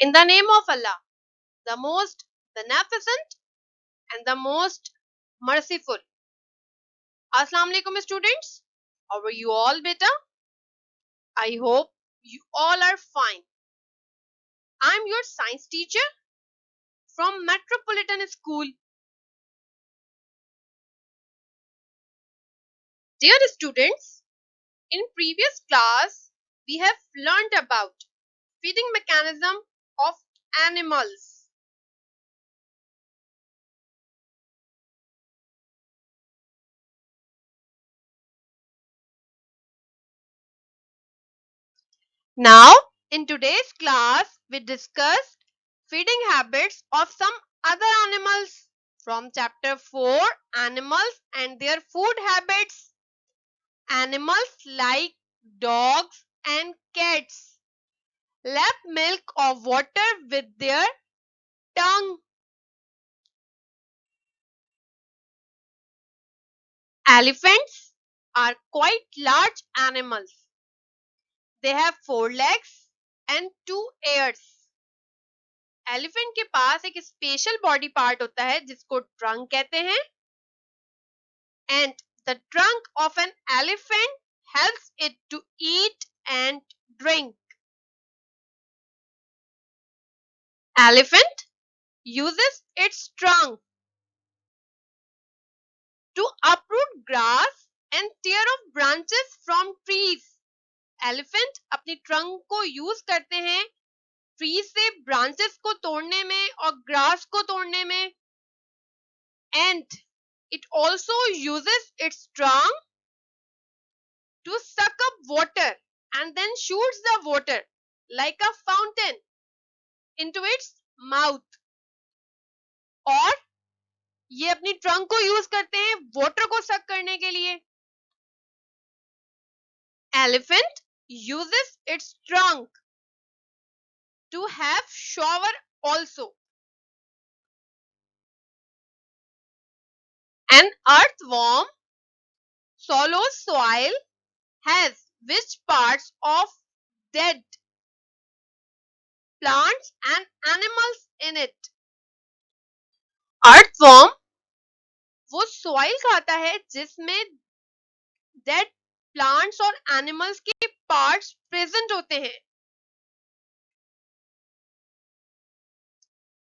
In the name of Allah, the most beneficent and the most merciful. Assalamu alaikum students. How are you all beta? I hope you all are fine. I'm your science teacher from Metropolitan School. Dear students, in previous class we have learned about feeding mechanism of animals. Now, in today's class, we discussed feeding habits of some other animals from chapter 4, Animals and their food habits. Animals like dogs and cats lap milk or water with their tongue. Elephants are quite large animals. They have 4 legs and 2 ears. Elephant के पास एक special body part होता है जिसको trunk कहते हैं and the trunk of an elephant helps it to eat and drink. Elephant uses its trunk to uproot grass and tear off branches from trees. Elephant अपनी trunk को use करते हैं tree से ब्रांचेस को तोड़ने में और ग्रास को तोड़ने में. And it also uses its trunk to suck up water and then shoots the water like a fountain into its mouth. और ये अपनी ट्रंक को यूज करते हैं वाटर को सक करने के लिए. Elephant uses its trunk to have shower also. An earthworm swallows soil has which parts of dead plants and animals in it? Earthworm वो soil खाता है जिसमें dead plants और animals के parts present होते हैं.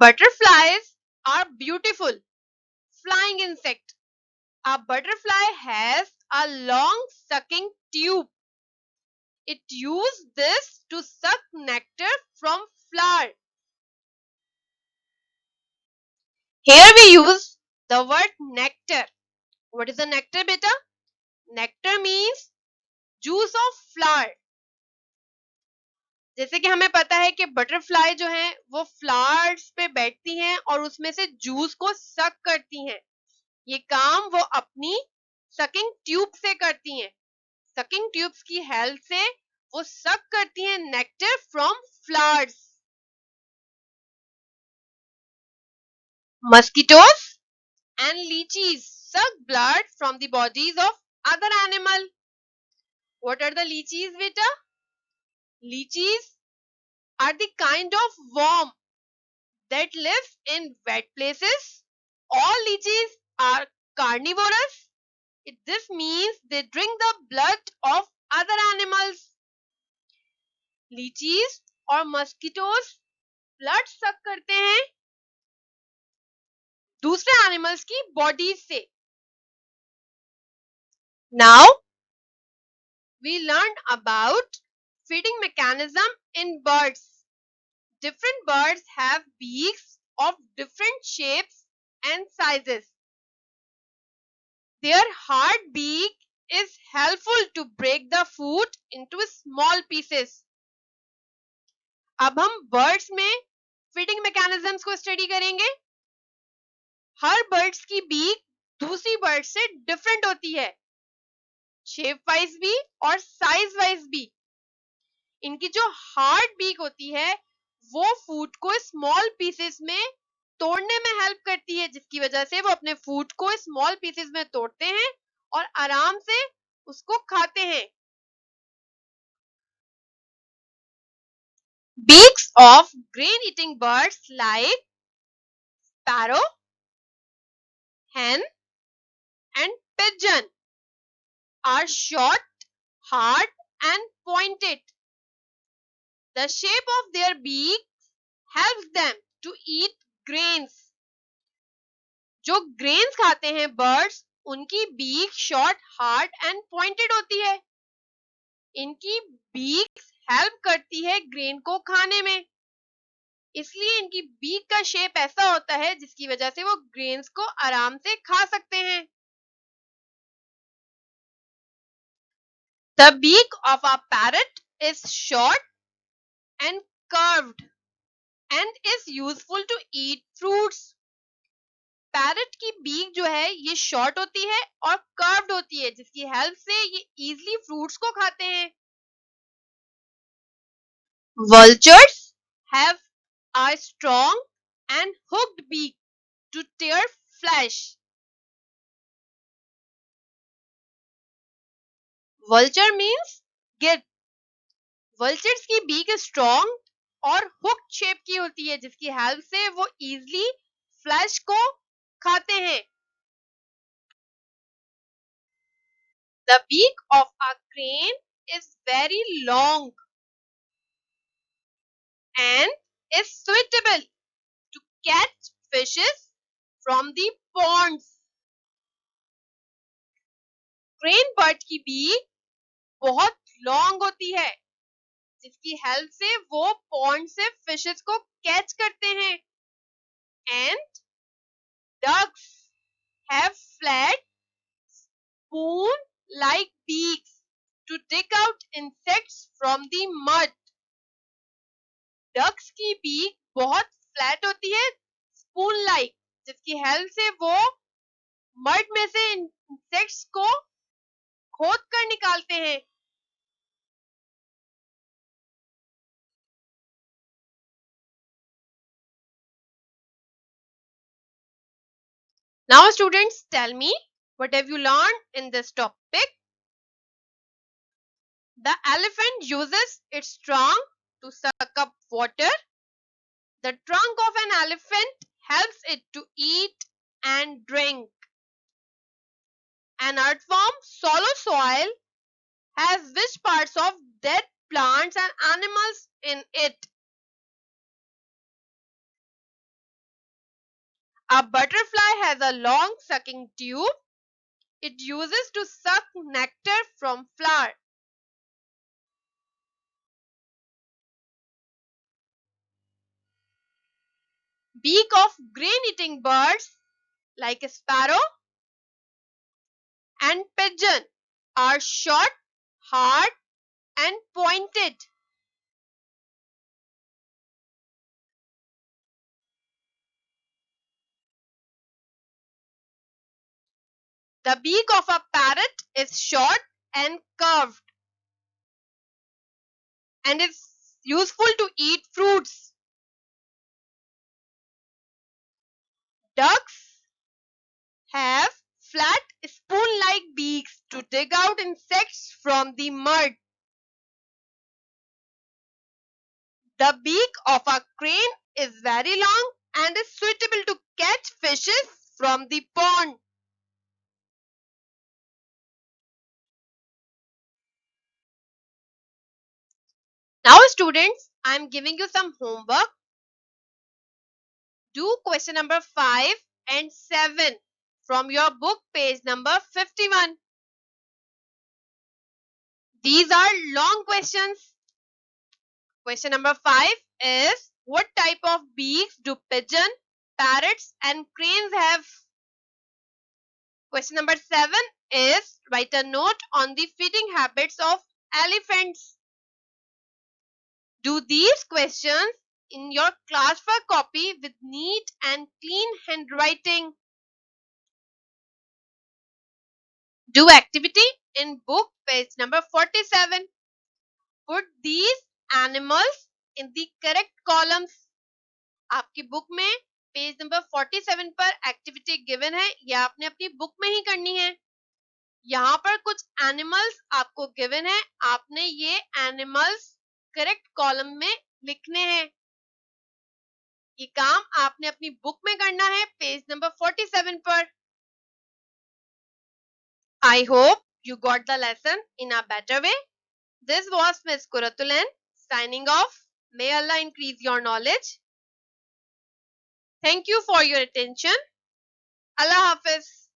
Butterflies are beautiful flying insect. A butterfly has a long sucking tube. It uses this to suck nectar from flower. Here we use the word nectar. What is the nectar, beta? Nectar means juice of flower. जैसे कि हमें पता है कि butterfly जो है वो flowers पे बैठती हैं और उसमें से जूस को सक करती हैं. ये काम वो अपनी सकिंग ट्यूब से करती हैं. सकिंग ट्यूब्स की हेल्प से वो सक करती हैं nectar from flowers. Mosquitoes and leeches suck blood from the bodies of other animal. What are the leeches, beta? Leeches are the kind of worm that lives in wet places. All leeches are carnivorous. This means they drink the blood of other animals. Leeches और mosquitoes blood सक करते हैं दूसरे animals की bodies से. Now we learned about feeding mechanism in birds. Different birds have beaks of different shapes and sizes. Their hard beak is helpful to break the food into small pieces. अब हम birds में feeding mechanisms को study करेंगे. हर birds की beak दूसरी bird से different होती है, शेप वाइज भी और साइज वाइज भी. इनकी जो हार्ड बीक होती है वो फूड को स्मॉल पीसेस में तोड़ने में हेल्प करती है, जिसकी वजह से वो अपने फूड को स्मॉल पीसेस में तोड़ते हैं और आराम से उसको खाते हैं. Beaks of grain-eating birds like sparrow, hen, and pigeon are short, hard, and pointed. The shape of their beak helps them to eat grains. जो ग्रेन्स खाते हैं बर्ड्स, उनकी beak short, hard and pointed होती है. इनकी beak help करती है grain को खाने में, इसलिए इनकी बीक का शेप ऐसा होता है जिसकी वजह से वो ग्रेन्स को आराम से खा सकते हैं. The beak of a parrot is short and curved and is useful to eat fruits. Parrot की बीक जो है ये शॉर्ट होती है और कर्व्ड होती है, जिसकी हेल्प से ये इजीली फ्रूट्स को खाते हैं. Vultures have a strong and hooked beak to tear flesh. Vulture means गिद्ध. Vultures की बीक स्ट्रॉन्ग और हुक्ड शेप की होती है, जिसकी हेल्प से वो इजीली फ्लैश को खाते हैं. The beak of a crane is very long and is suitable to catch fishes from the ponds. Crane bird की बीक बहुत लॉन्ग होती है, जिसकी हेल्प से वो पॉन्ड से फिशेस को कैच करते हैं. And ducks have flat spoon like beaks to dig out insects from the mud. Ducks की बीक बहुत फ्लैट होती है, स्पून लाइक, जिसकी हेल्प से वो मड में से इंसेक्ट्स को खोद कर निकालते हैं. Now students, tell me, what have you learned in this topic? The elephant uses its trunk to suck up water. The trunk of an elephant helps it to eat and drink. An earthworm swallows soil, has which parts of dead plants and animals in it? A butterfly has a long sucking tube. It uses to suck nectar from flower. Beak of grain-eating birds like a sparrow and pigeon are short, hard, and pointed. The beak of a parrot is short and curved and is useful to eat fruits. Ducks have flat spoon-like beaks to dig out insects from the mud. The beak of a crane is very long and is suitable to catch fishes from the pond. Now students, I am giving you some homework. Do question number 5 and 7 from your book page number 51. These are long questions. Question number 5 is, what type of beaks do pigeon, parrots and cranes have? Question number 7 is, write a note on the feeding habits of elephants. Do these questions in your classwork copy with neat and clean handwriting. Do activity in book page number 47. Put these animals in the correct columns. आपकी book में page number 47 पर activity given है, यह आपने अपनी book में ही करनी है. यहाँ पर कुछ एनिमल्स आपको गिवन है, आपने ये एनिमल्स करेक्ट कॉलम में लिखने हैं। ये काम आपने अपनी बुक में करना है, पेज नंबर 47 पर। I hope you got the lesson in a better way. This was Miss Kuratulan signing off. May Allah increase your knowledge. Thank you for your attention. Allah Hafiz.